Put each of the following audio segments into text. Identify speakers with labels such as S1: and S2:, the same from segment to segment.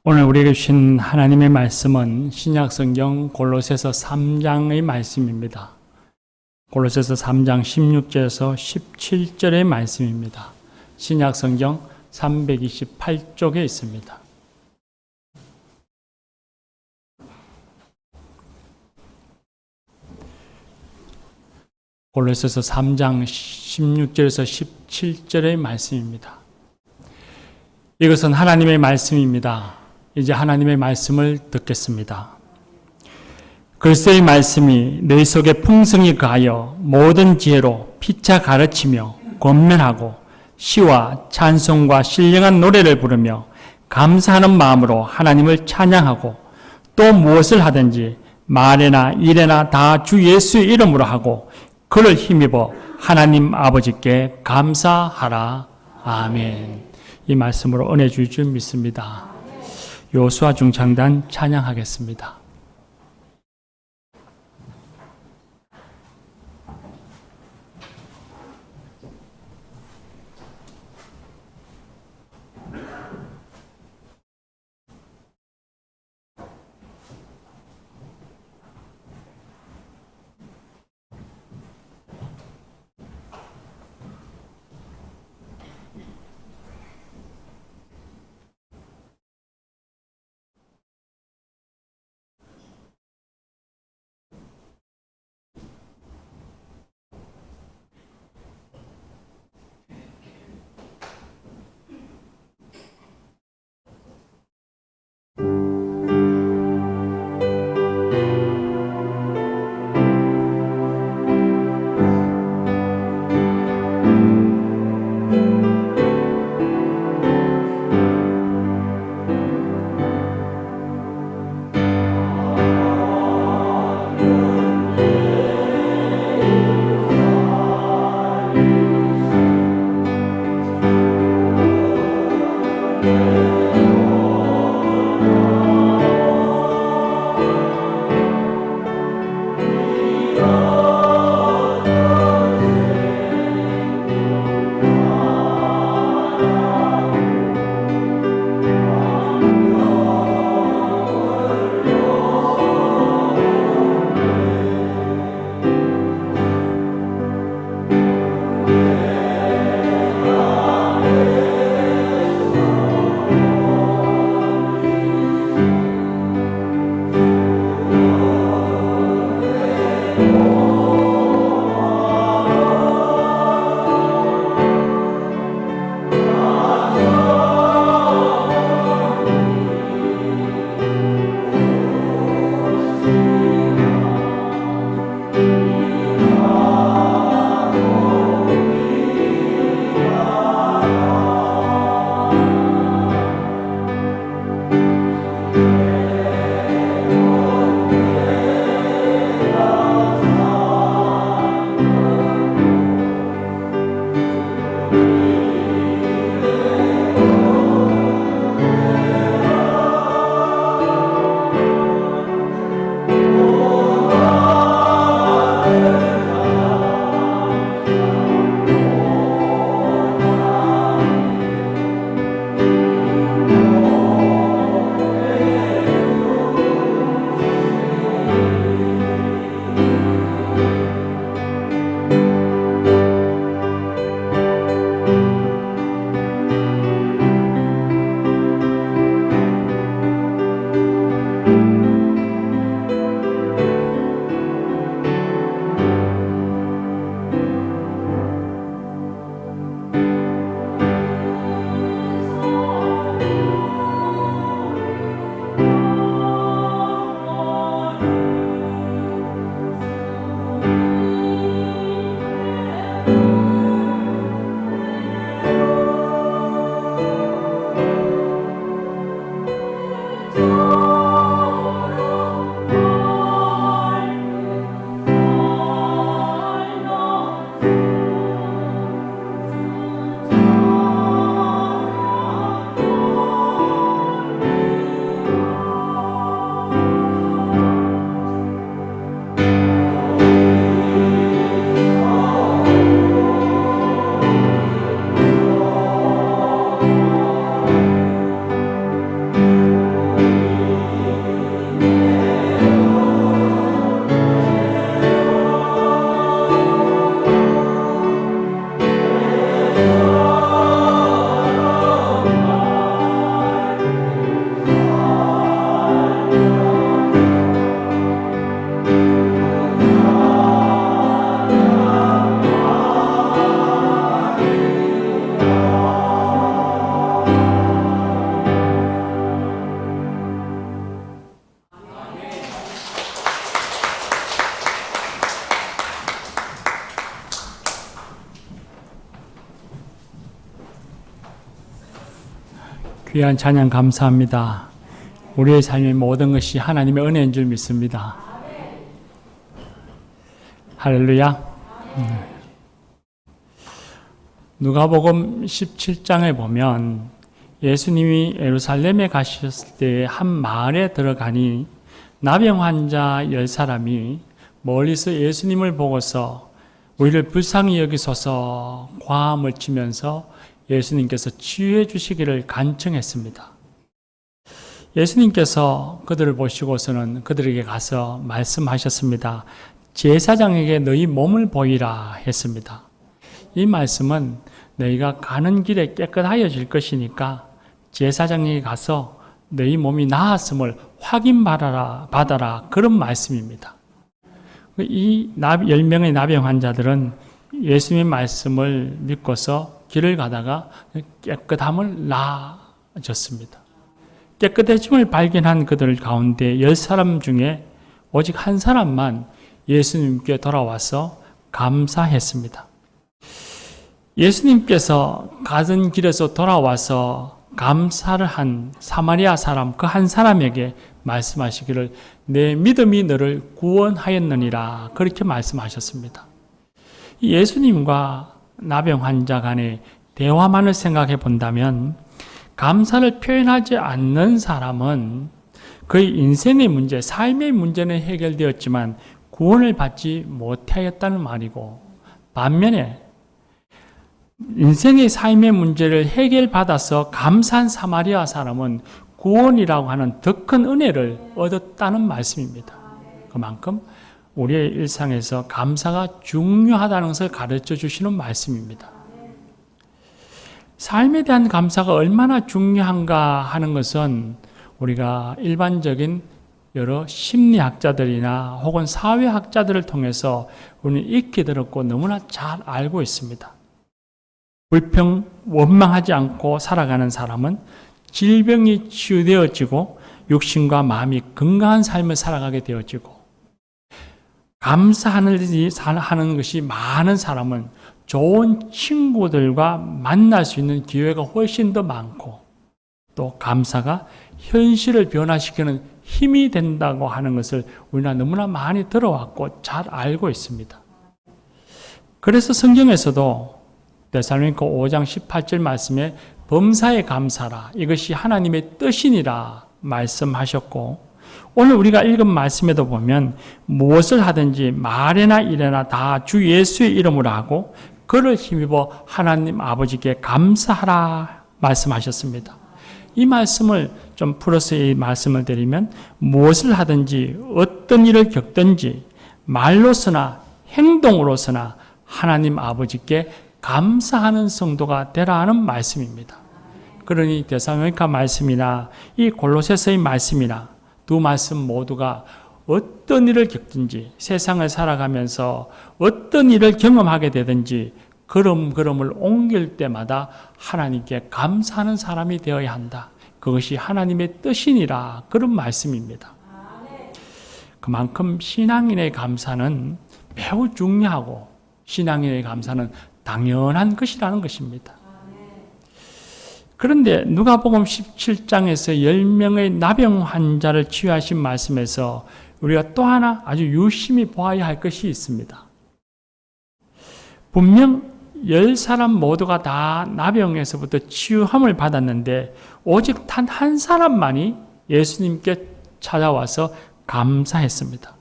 S1: 오늘 우리에게 주신 하나님의 말씀은 신약성경 골로새서 3장의 말씀입니다. 골로새서 3장 16절에서 17절의 말씀입니다. 신약성경 328쪽에 있습니다. 골로새서 3장 16절에서 17절의 말씀입니다. 이것은 하나님의 말씀입니다. 이제 하나님의 말씀을 듣겠습니다. 글쎄의 말씀이 너희 속에 풍성히 가하여 모든 지혜로 피차 가르치며 권면하고 시와 찬송과 신령한 노래를 부르며 감사하는 마음으로 하나님을 찬양하고 또 무엇을 하든지 말에나 일에나 다 주 예수의 이름으로 하고 그를 힘입어 하나님 아버지께 감사하라. 아멘. 이 말씀으로 은혜 주실 줄 믿습니다. 여호수아 중창단 찬양하겠습니다. 귀한 찬양 감사합니다. 우리의 삶의 모든 것이 하나님의 은혜인 줄 믿습니다. 할렐루야. 누가복음 17장에 보면 예수님이 예루살렘에 가셨을 때 한 마을에 들어가니 나병 환자 10사람이 멀리서 예수님을 보고서 우리를 불쌍히 여기소서 과함을 치면서 예수님께서 치유해 주시기를 간청했습니다. 예수님께서 그들을 보시고서는 그들에게 가서 말씀하셨습니다. 제사장에게 너희 몸을 보이라 했습니다. 이 말씀은 너희가 가는 길에 깨끗하여질 것이니까 제사장에게 가서 너희 몸이 나았음을 받아라 그런 말씀입니다. 이 10명의 나병 환자들은 예수님의 말씀을 믿고서 길을 가다가 깨끗함을 나아졌습니다. 깨끗해짐을 발견한 그들 가운데 10사람 중에 오직 한 사람만 예수님께 돌아와서 감사했습니다. 예수님께서 가던 길에서 돌아와서 감사를 한 사마리아 사람 그 한 사람에게 말씀하시기를 내 믿음이 너를 구원하였느니라 그렇게 말씀하셨습니다. 예수님과 나병 환자 간의 대화만을 생각해 본다면 감사를 표현하지 않는 사람은 그의 인생의 문제, 삶의 문제는 해결되었지만 구원을 받지 못하였다는 말이고, 반면에 인생의 삶의 문제를 해결받아서 감사한 사마리아 사람은 구원이라고 하는 더 큰 은혜를 얻었다는 말씀입니다. 그만큼 우리의 일상에서 감사가 중요하다는 것을 가르쳐 주시는 말씀입니다. 삶에 대한 감사가 얼마나 중요한가 하는 것은 우리가 일반적인 여러 심리학자들이나 혹은 사회학자들을 통해서 우리는 익히 들었고 너무나 잘 알고 있습니다. 원망하지 않고 살아가는 사람은 질병이 치유되어지고 육신과 마음이 건강한 삶을 살아가게 되어지고, 감사하는 것이 많은 사람은 좋은 친구들과 만날 수 있는 기회가 훨씬 더 많고, 또 감사가 현실을 변화시키는 힘이 된다고 하는 것을 우리가 너무나 많이 들어왔고 잘 알고 있습니다. 그래서 성경에서도 데살로니가 5장 18절 말씀에 범사에 감사라 이것이 하나님의 뜻이니라 말씀하셨고, 오늘 우리가 읽은 말씀에도 보면 무엇을 하든지 말에나 일에나 다 주 예수의 이름으로 하고 그를 힘입어 하나님 아버지께 감사하라 말씀하셨습니다. 이 말씀을 좀 풀어서 이 말씀을 드리면 무엇을 하든지 어떤 일을 겪든지 말로서나 행동으로서나 하나님 아버지께 감사하는 성도가 되라 하는 말씀입니다. 그러니 데살로니가 말씀이나 이 골로새서의 말씀이나 두 말씀 모두가 어떤 일을 겪든지 세상을 살아가면서 어떤 일을 경험하게 되든지 걸음을 옮길 때마다 하나님께 감사하는 사람이 되어야 한다. 그것이 하나님의 뜻이니라 그런 말씀입니다. 그만큼 신앙인의 감사는 매우 중요하고 신앙인의 감사는 당연한 것이라는 것입니다. 그런데 누가복음 17장에서 10명의 나병 환자를 치유하신 말씀에서 우리가 또 하나 아주 유심히 보아야 할 것이 있습니다. 분명 10사람 모두가 다 나병에서부터 치유함을 받았는데 오직 단 한 사람만이 예수님께 찾아와서 감사했습니다.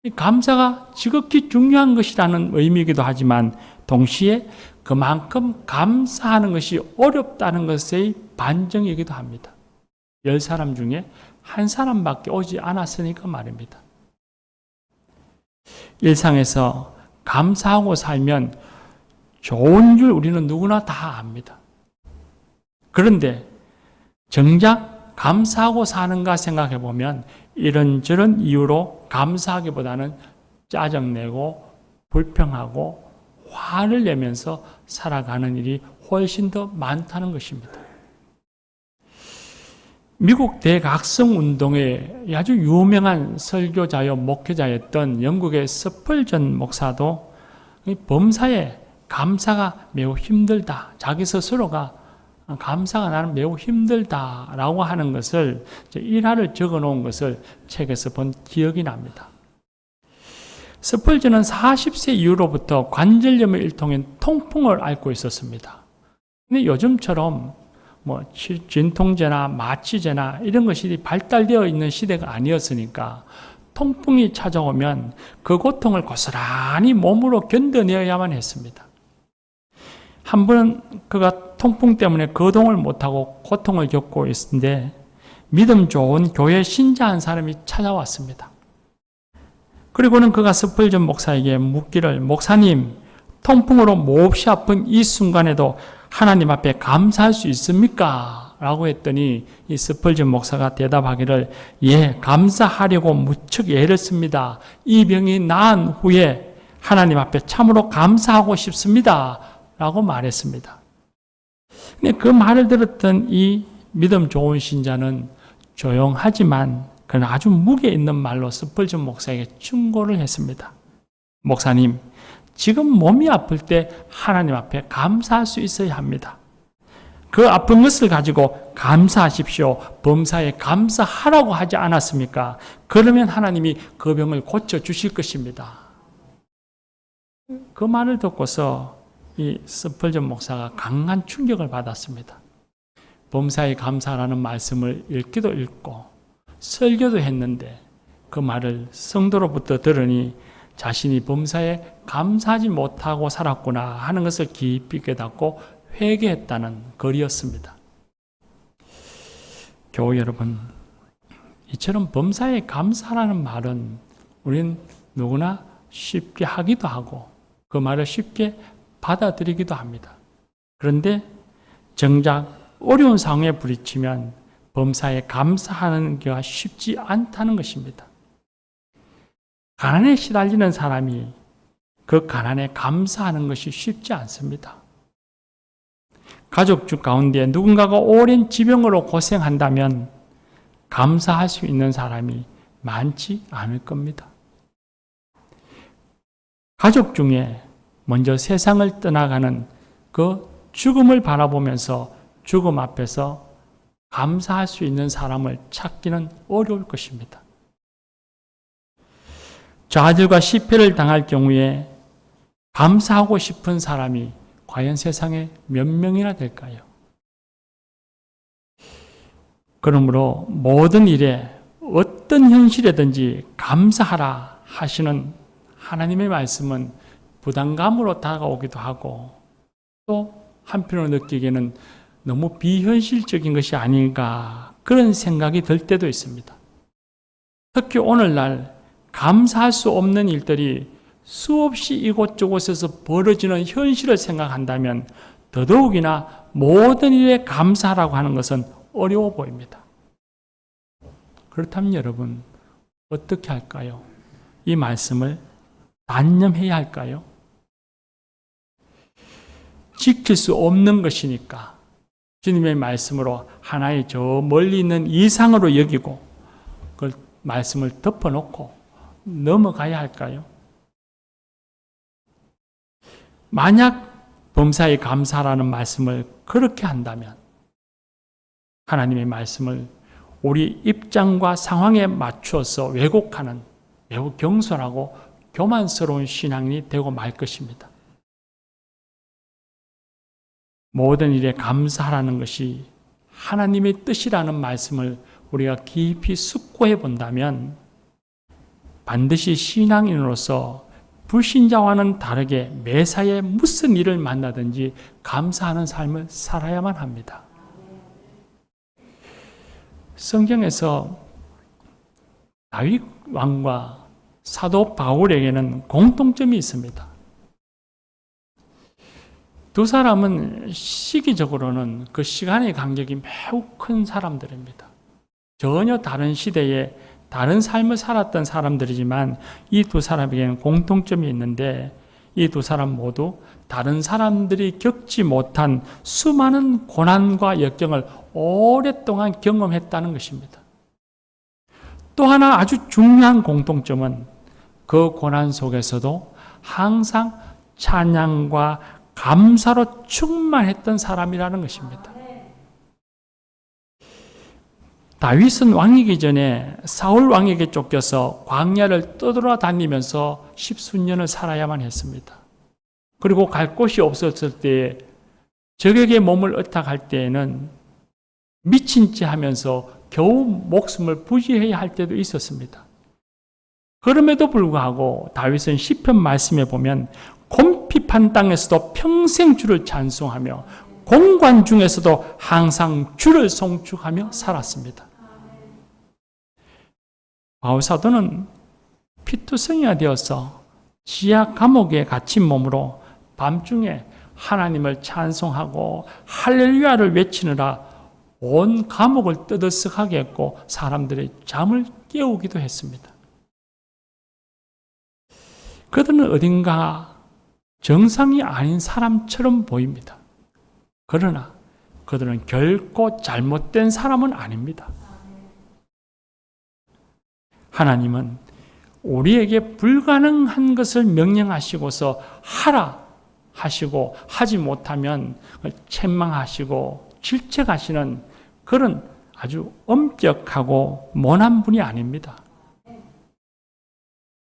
S1: 이 감사가 지극히 중요한 것이라는 의미이기도 하지만 동시에 그만큼 감사하는 것이 어렵다는 것의 반증이기도 합니다. 10사람 중에 한 사람밖에 오지 않았으니까 말입니다. 일상에서 감사하고 살면 좋은 줄 우리는 누구나 다 압니다. 그런데 정작 감사하고 사는가 생각해 보면 이런저런 이유로 감사하기보다는 짜증내고 불평하고 화를 내면서 살아가는 일이 훨씬 더 많다는 것입니다. 미국 대각성 운동의 아주 유명한 설교자요 목회자였던 영국의 스펄전 목사도 범사에 감사가 매우 힘들다. 자기 스스로가 감사가 나는 매우 힘들다라고 하는 것을 일화를 적어 놓은 것을 책에서 본 기억이 납니다. 스펄전은 40세 이후로부터 관절염을 일통인 통풍을 앓고 있었습니다. 근데 요즘처럼 진통제나 마취제나 이런 것이 발달되어 있는 시대가 아니었으니까 통풍이 찾아오면 그 고통을 고스란히 몸으로 견뎌내야만 했습니다. 한 번은 그가 통풍 때문에 거동을 못하고 고통을 겪고 있는데 믿음 좋은 교회 신자 한 사람이 찾아왔습니다. 그리고는 그가 스펄전 목사에게 묻기를, 목사님, 통풍으로 몹시 아픈 이 순간에도 하나님 앞에 감사할 수 있습니까? 라고 했더니 이 스펄전 목사가 대답하기를, 예, 감사하려고 무척 애를 씁니다. 이 병이 나은 후에 하나님 앞에 참으로 감사하고 싶습니다. 라고 말했습니다. 근데 그 말을 들었던 이 믿음 좋은 신자는 조용하지만 그는 아주 무게 있는 말로 스펄전 목사에게 충고를 했습니다. 목사님, 지금 몸이 아플 때 하나님 앞에 감사할 수 있어야 합니다. 그 아픈 것을 가지고 감사하십시오. 범사에 감사하라고 하지 않았습니까? 그러면 하나님이 그 병을 고쳐주실 것입니다. 그 말을 듣고서 이 스펄전 목사가 강한 충격을 받았습니다. 범사에 감사라는 말씀을 읽기도 읽고 설교도 했는데 그 말을 성도로부터 들으니 자신이 범사에 감사하지 못하고 살았구나 하는 것을 깊이 깨닫고 회개했다는 글이었습니다. 교우 여러분, 이처럼 범사에 감사라는 말은 우리는 누구나 쉽게 하기도 하고 그 말을 쉽게 받아들이기도 합니다. 그런데 정작 어려운 상황에 부딪히면 범사에 감사하는 게 쉽지 않다는 것입니다. 가난에 시달리는 사람이 그 가난에 감사하는 것이 쉽지 않습니다. 가족 중 가운데 누군가가 오랜 지병으로 고생한다면 감사할 수 있는 사람이 많지 않을 겁니다. 가족 중에 먼저 세상을 떠나가는 그 죽음을 바라보면서 죽음 앞에서 감사할 수 있는 사람을 찾기는 어려울 것입니다. 좌절과 실패를 당할 경우에 감사하고 싶은 사람이 과연 세상에 몇 명이나 될까요? 그러므로 모든 일에 어떤 현실이든지 감사하라 하시는 하나님의 말씀은 부담감으로 다가오기도 하고 또 한편으로 느끼기에는 너무 비현실적인 것이 아닌가 그런 생각이 들 때도 있습니다. 특히 오늘날 감사할 수 없는 일들이 수없이 이곳저곳에서 벌어지는 현실을 생각한다면 더더욱이나 모든 일에 감사하라고 하는 것은 어려워 보입니다. 그렇다면 여러분 어떻게 할까요? 이 말씀을 단념해야 할까요? 지킬 수 없는 것이니까 주님의 말씀으로 하나의 저 멀리 있는 이상으로 여기고 그 말씀을 덮어놓고 넘어가야 할까요? 만약 범사에 감사라는 말씀을 그렇게 한다면 하나님의 말씀을 우리 입장과 상황에 맞추어서 왜곡하는 매우 경솔하고 교만스러운 신앙이 되고 말 것입니다. 모든 일에 감사하라는 것이 하나님의 뜻이라는 말씀을 우리가 깊이 숙고해 본다면 반드시 신앙인으로서 불신자와는 다르게 매사에 무슨 일을 만나든지 감사하는 삶을 살아야만 합니다. 성경에서 다윗 왕과 사도 바울에게는 공통점이 있습니다. 두 사람은 시기적으로는 그 시간의 간격이 매우 큰 사람들입니다. 전혀 다른 시대에 다른 삶을 살았던 사람들이지만 이 두 사람에게는 공통점이 있는데 이 두 사람 모두 다른 사람들이 겪지 못한 수많은 고난과 역경을 오랫동안 경험했다는 것입니다. 또 하나 아주 중요한 공통점은 그 고난 속에서도 항상 찬양과 감사로 충만했던 사람이라는 것입니다. 다윗은 왕이기 전에 사울 왕에게 쫓겨서 광야를 떠돌아다니면서 10수년을 살아야만 했습니다. 그리고 갈 곳이 없었을 때에 적에게 몸을 의탁할 때에는 미친 체 하면서 겨우 목숨을 부지해야 할 때도 있었습니다. 그럼에도 불구하고 다윗은 시편 말씀에 보면 곰핍한 땅에서도 평생 주를 찬송하며 공관 중에서도 항상 주를 송축하며 살았습니다. 바울 사도는 피투성이가 되어서 지하 감옥에 갇힌 몸으로 밤중에 하나님을 찬송하고 할렐루야를 외치느라 온 감옥을 떠들썩하게 했고 사람들의 잠을 깨우기도 했습니다. 그들은 어딘가 정상이 아닌 사람처럼 보입니다. 그러나 그들은 결코 잘못된 사람은 아닙니다. 하나님은 우리에게 불가능한 것을 명령하시고서 하라 하시고 하지 못하면 책망하시고 질책하시는 그런 아주 엄격하고 모난 분이 아닙니다.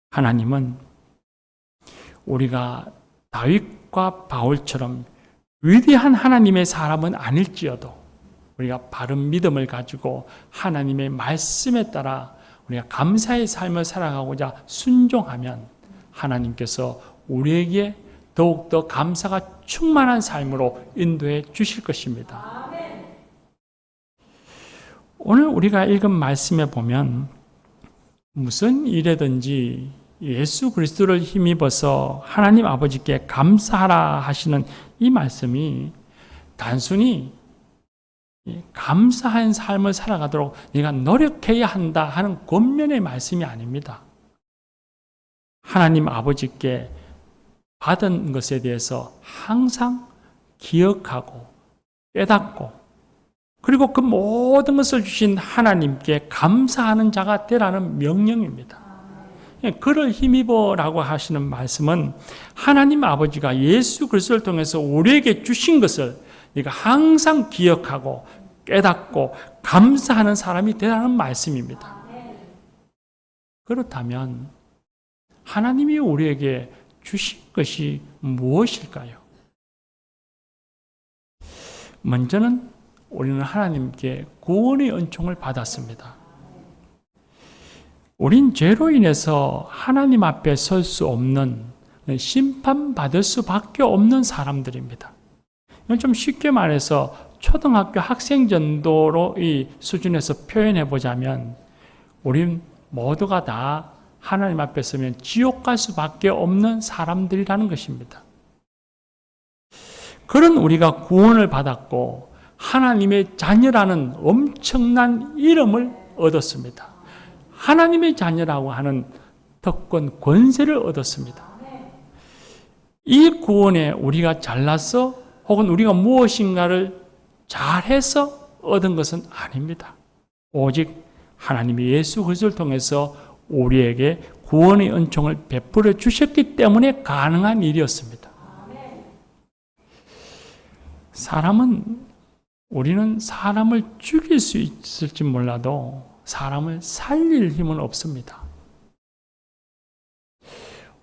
S1: 하나님은 우리가 다윗과 바울처럼 위대한 하나님의 사람은 아닐지어도 우리가 바른 믿음을 가지고 하나님의 말씀에 따라 우리가 감사의 삶을 살아가고자 순종하면 하나님께서 우리에게 더욱더 감사가 충만한 삶으로 인도해 주실 것입니다. 오늘 우리가 읽은 말씀에 보면 무슨 일에든지 예수 그리스도를 힘입어서 하나님 아버지께 감사하라 하시는 이 말씀이 단순히 감사한 삶을 살아가도록 네가 노력해야 한다 하는 권면의 말씀이 아닙니다. 하나님 아버지께 받은 것에 대해서 항상 기억하고 깨닫고 그리고 그 모든 것을 주신 하나님께 감사하는 자가 되라는 명령입니다. 그를 힘입어라고 하시는 말씀은 하나님 아버지가 예수 그리스도를 통해서 우리에게 주신 것을 네가 항상 기억하고 깨닫고 감사하는 사람이 되라는 말씀입니다. 그렇다면 하나님이 우리에게 주신 것이 무엇일까요? 먼저는 우리는 하나님께 구원의 은총을 받았습니다. 우린 죄로 인해서 하나님 앞에 설 수 없는, 심판받을 수밖에 없는 사람들입니다. 이건 좀 쉽게 말해서 초등학교 학생 정도로 이 수준에서 표현해 보자면 우린 모두가 다 하나님 앞에 서면 지옥 갈 수밖에 없는 사람들이라는 것입니다. 그런 우리가 구원을 받았고 하나님의 자녀라는 엄청난 이름을 얻었습니다. 하나님의 자녀라고 하는 특권, 권세를 얻었습니다. 이 구원에 우리가 잘나서 혹은 우리가 무엇인가를 잘해서 얻은 것은 아닙니다. 오직 하나님이 예수 그리스도를 통해서 우리에게 구원의 은총을 베풀어 주셨기 때문에 가능한 일이었습니다. 우리는 사람을 죽일 수 있을지 몰라도 사람을 살릴 힘은 없습니다.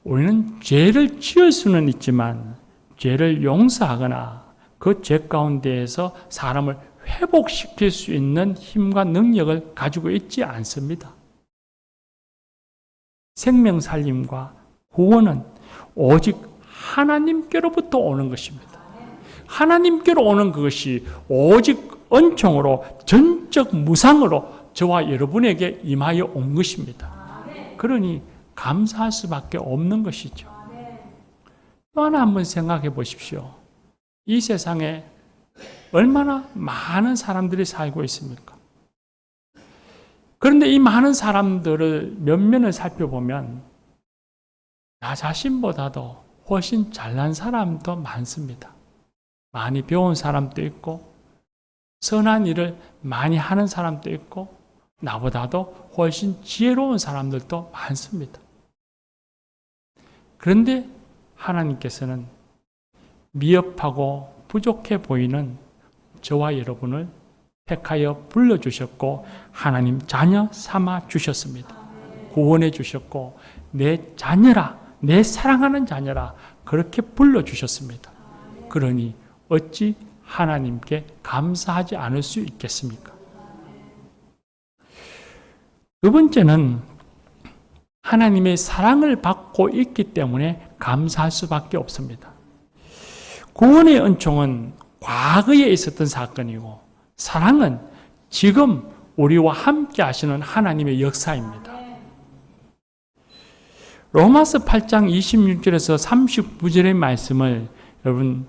S1: 우리는 죄를 지을 수는 있지만 죄를 용서하거나 그 죄 가운데에서 사람을 회복시킬 수 있는 힘과 능력을 가지고 있지 않습니다. 생명 살림과 구원은 오직 하나님께로부터 오는 것입니다. 하나님께로 오는 그것이 오직 은총으로 전적 무상으로 저와 여러분에게 임하여 온 것입니다. 그러니 감사할 수밖에 없는 것이죠. 또 하나 한번 생각해 보십시오. 이 세상에 얼마나 많은 사람들이 살고 있습니까? 그런데 이 많은 사람들을 면면을 살펴보면 나 자신보다도 훨씬 잘난 사람도 많습니다. 많이 배운 사람도 있고 선한 일을 많이 하는 사람도 있고 나보다도 훨씬 지혜로운 사람들도 많습니다. 그런데 하나님께서는 미흡하고 부족해 보이는 저와 여러분을 택하여 불러주셨고 하나님 자녀 삼아 주셨습니다. 구원해 주셨고 내 자녀라, 내 사랑하는 자녀라 그렇게 불러주셨습니다. 그러니 어찌 하나님께 감사하지 않을 수 있겠습니까? 두 번째는 하나님의 사랑을 받고 있기 때문에 감사할 수밖에 없습니다. 구원의 은총은 과거에 있었던 사건이고 사랑은 지금 우리와 함께 하시는 하나님의 역사입니다. 로마서 8장 26절에서 39절의 말씀을 여러분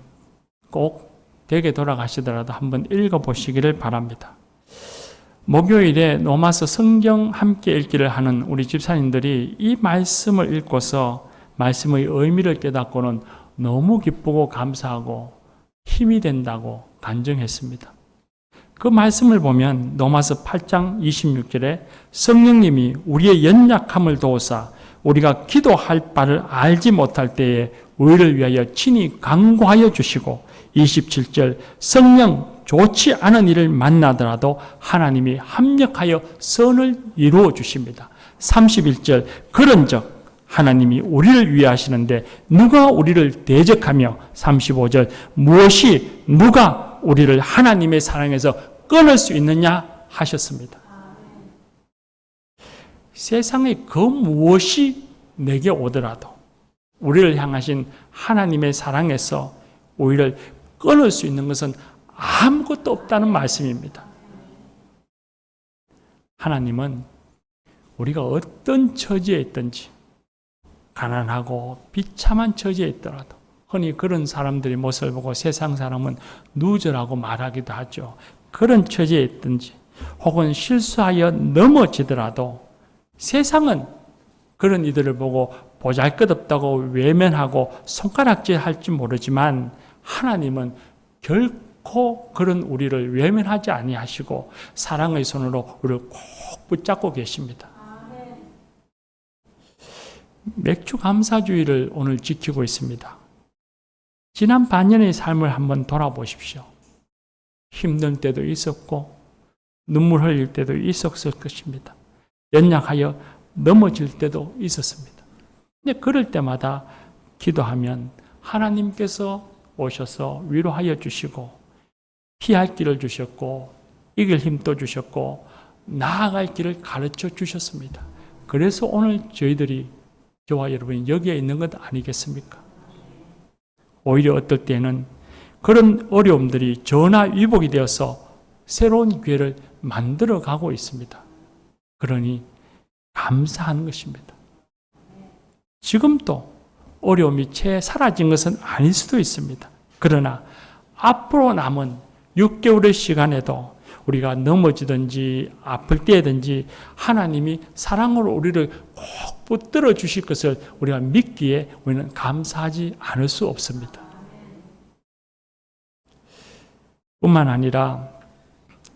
S1: 꼭 댁에 돌아가시더라도 한번 읽어보시기를 바랍니다. 목요일에 로마서 성경 함께 읽기를 하는 우리 집사님들이 이 말씀을 읽고서 말씀의 의미를 깨닫고는 너무 기쁘고 감사하고 힘이 된다고 간증했습니다. 그 말씀을 보면 로마서 8장 26절에 성령님이 우리의 연약함을 도우사 우리가 기도할 바를 알지 못할 때에 우리를 위하여 친히 간구하여 주시고 27절 성령 좋지 않은 일을 만나더라도 하나님이 합력하여 선을 이루어 주십니다. 31절 그런즉 하나님이 우리를 위하시는데 누가 우리를 대적하며 35절 무엇이 누가 우리를 하나님의 사랑에서 끊을 수 있느냐 하셨습니다. 세상의 그 무엇이 내게 오더라도 우리를 향하신 하나님의 사랑에서 우리를 끊을 수 있는 것은 아무것도 없다는 말씀입니다. 하나님은 우리가 어떤 처지에 있든지 가난하고 비참한 처지에 있더라도 흔히 그런 사람들의 모습을 보고 세상 사람은 누저라고 말하기도 하죠. 그런 처지에 있든지 혹은 실수하여 넘어지더라도 세상은 그런 이들을 보고 보잘것없다고 외면하고 손가락질 할지 모르지만 하나님은 결코 그런 우리를 외면하지 아니하시고 사랑의 손으로 우리를 꼭 붙잡고 계십니다. 맥주 감사주의를 오늘 지키고 있습니다. 지난 반년의 삶을 한번 돌아보십시오. 힘든 때도 있었고 눈물 흘릴 때도 있었을 것입니다. 연약하여 넘어질 때도 있었습니다. 근데 그럴 때마다 기도하면 하나님께서 오셔서 위로하여 주시고 피할 길을 주셨고 이길 힘도 주셨고 나아갈 길을 가르쳐 주셨습니다. 그래서 오늘 저와 여러분이 여기에 있는 것 아니겠습니까? 오히려 어떨 때는 그런 어려움들이 전화위복이 되어서 새로운 기회를 만들어가고 있습니다. 그러니 감사하는 것입니다. 지금도 어려움이 채 사라진 것은 아닐 수도 있습니다. 그러나 앞으로 남은 6개월의 시간에도 우리가 넘어지든지 아플 때든지 하나님이 사랑으로 우리를 꼭 붙들어 주실 것을 우리가 믿기에 우리는 감사하지 않을 수 없습니다. 뿐만 아니라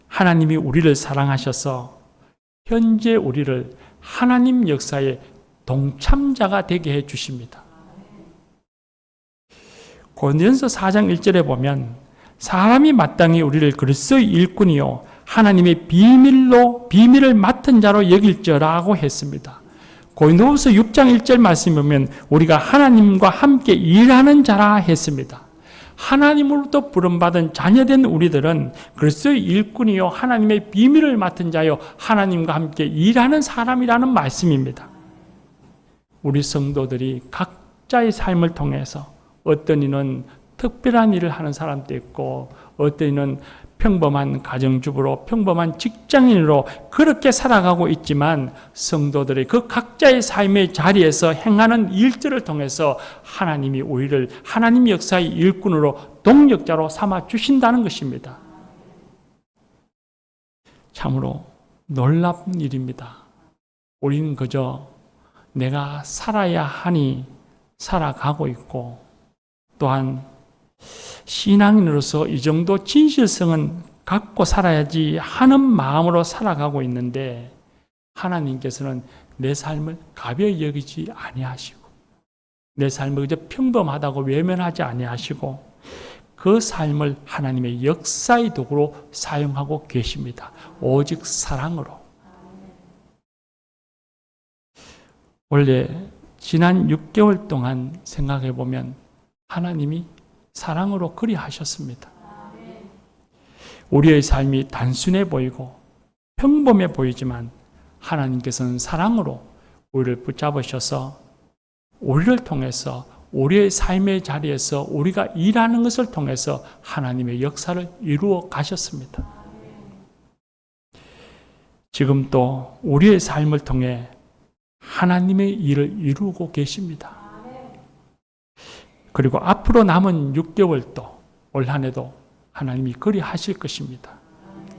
S1: 하나님이 우리를 사랑하셔서 현재 우리를 하나님 역사의 동참자가 되게 해 주십니다. 고린도전서 4장 1절에 보면 사람이 마땅히 우리를 그리스도의 일꾼이요 하나님의 비밀을 맡은 자로 여길지라고 했습니다. 고린도후서 6장 1절 말씀 보면 우리가 하나님과 함께 일하는 자라 했습니다. 하나님으로부터 부름받은 자녀된 우리들은 그리스도의 일꾼이요 하나님의 비밀을 맡은 자요 하나님과 함께 일하는 사람이라는 말씀입니다. 우리 성도들이 각자의 삶을 통해서 어떤 이는 특별한 일을 하는 사람도 있고 어떤 이는 평범한 가정주부로 평범한 직장인으로 그렇게 살아가고 있지만 성도들의 그 각자의 삶의 자리에서 행하는 일들을 통해서 하나님이 우리를 하나님 역사의 일꾼으로 동력자로 삼아 주신다는 것입니다. 참으로 놀라운 일입니다. 우리는 그저 내가 살아야 하니 살아가고 있고 또한 신앙인으로서 이 정도 진실성은 갖고 살아야지 하는 마음으로 살아가고 있는데 하나님께서는 내 삶을 가벼이 여기지 아니하시고 내 삶을 그저 평범하다고 외면하지 아니하시고 그 삶을 하나님의 역사의 도구로 사용하고 계십니다. 오직 사랑으로. 원래 지난 6개월 동안 생각해 보면 하나님이 사랑으로 그리하셨습니다. 우리의 삶이 단순해 보이고 평범해 보이지만 하나님께서는 사랑으로 우리를 붙잡으셔서 우리를 통해서 우리의 삶의 자리에서 우리가 일하는 것을 통해서 하나님의 역사를 이루어 가셨습니다. 지금 또 우리의 삶을 통해 하나님의 일을 이루고 계십니다. 그리고 앞으로 남은 6개월도 올 한 해도 하나님이 그리하실 것입니다.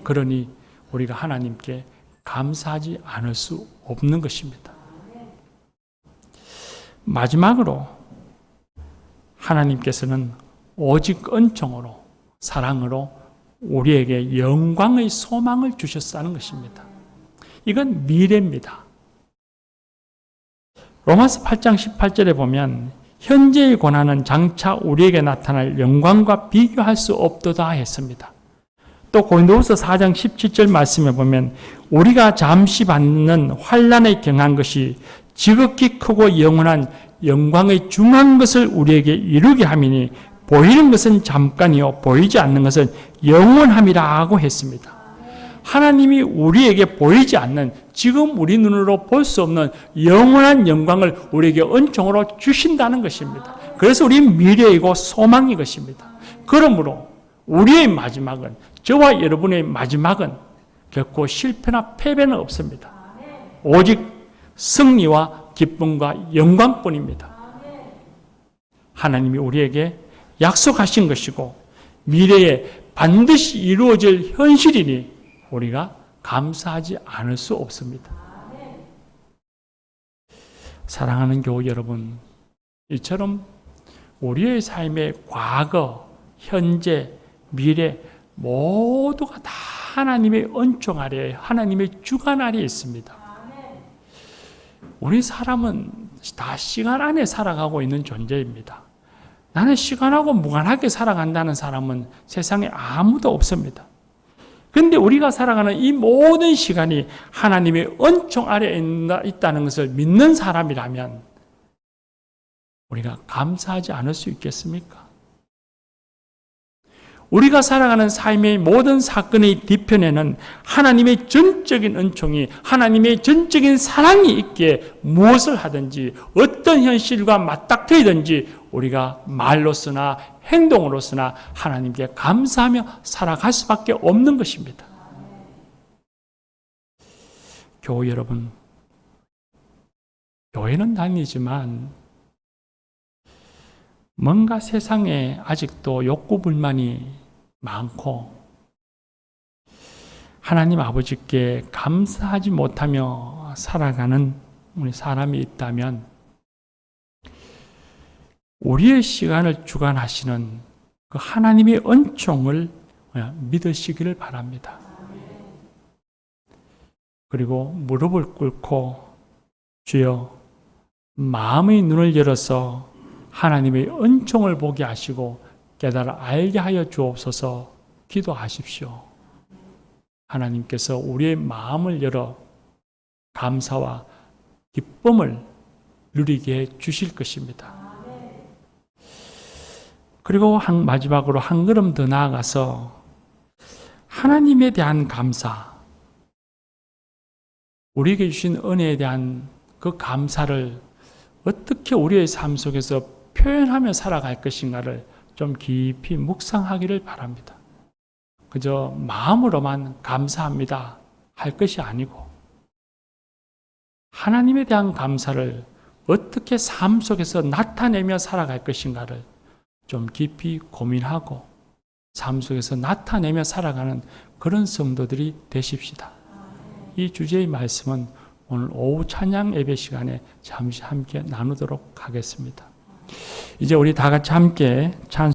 S1: 그러니 우리가 하나님께 감사하지 않을 수 없는 것입니다. 마지막으로 하나님께서는 오직 은총으로 사랑으로 우리에게 영광의 소망을 주셨다는 것입니다. 이건 미래입니다. 로마서 8장 18절에 보면 현재의 고난은 장차 우리에게 나타날 영광과 비교할 수 없도다 했습니다. 또 고린도후서 4장 17절 말씀에 보면 우리가 잠시 받는 환난에 경한 것이 지극히 크고 영원한 영광의 중한 것을 우리에게 이루게 함이니 보이는 것은 잠깐이요 보이지 않는 것은 영원함이라고 했습니다. 하나님이 우리에게 보이지 않는 지금 우리 눈으로 볼 수 없는 영원한 영광을 우리에게 은총으로 주신다는 것입니다. 그래서 우리는 미래이고 소망이 것입니다. 그러므로 우리의 마지막은 저와 여러분의 마지막은 결코 실패나 패배는 없습니다. 오직 승리와 기쁨과 영광뿐입니다. 하나님이 우리에게 약속하신 것이고 미래에 반드시 이루어질 현실이니 우리가 감사하지 않을 수 없습니다. 사랑하는 교우 여러분, 이처럼 우리의 삶의 과거, 현재, 미래 모두가 다 하나님의 은총 아래, 하나님의 주관 아래에 있습니다. 우리 사람은 다 시간 안에 살아가고 있는 존재입니다. 나는 시간하고 무관하게 살아간다는 사람은 세상에 아무도 없습니다. 그런데 우리가 살아가는 이 모든 시간이 하나님의 은총 아래에 있다는 것을 믿는 사람이라면 우리가 감사하지 않을 수 있겠습니까? 우리가 살아가는 삶의 모든 사건의 뒤편에는 하나님의 전적인 은총이, 하나님의 전적인 사랑이 있기에 무엇을 하든지 어떤 현실과 맞닥뜨리든지 우리가 말로서나 행동으로서나 하나님께 감사하며 살아갈 수밖에 없는 것입니다. 교우 여러분, 교회는 다니지만 뭔가 세상에 아직도 욕구불만이 많고 하나님 아버지께 감사하지 못하며 살아가는 우리 사람이 있다면 우리의 시간을 주관하시는 그 하나님의 은총을 믿으시기를 바랍니다. 그리고 무릎을 꿇고 주여 마음의 눈을 열어서 하나님의 은총을 보게 하시고 깨달아 알게 하여 주옵소서 기도하십시오. 하나님께서 우리의 마음을 열어 감사와 기쁨을 누리게 해 주실 것입니다. 그리고 마지막으로 한 걸음 더 나아가서 하나님에 대한 감사, 우리에게 주신 은혜에 대한 그 감사를 어떻게 우리의 삶 속에서 표현하며 살아갈 것인가를 좀 깊이 묵상하기를 바랍니다. 그저 마음으로만 감사합니다 할 것이 아니고 하나님에 대한 감사를 어떻게 삶 속에서 나타내며 살아갈 것인가를 좀 깊이 고민하고 삶 속에서 나타내며 살아가는 그런 성도들이 되십시다. 이 주제의 말씀은 오늘 오후 찬양 예배 시간에 잠시 함께 나누도록 하겠습니다. 이제 우리 다 같이 함께 찬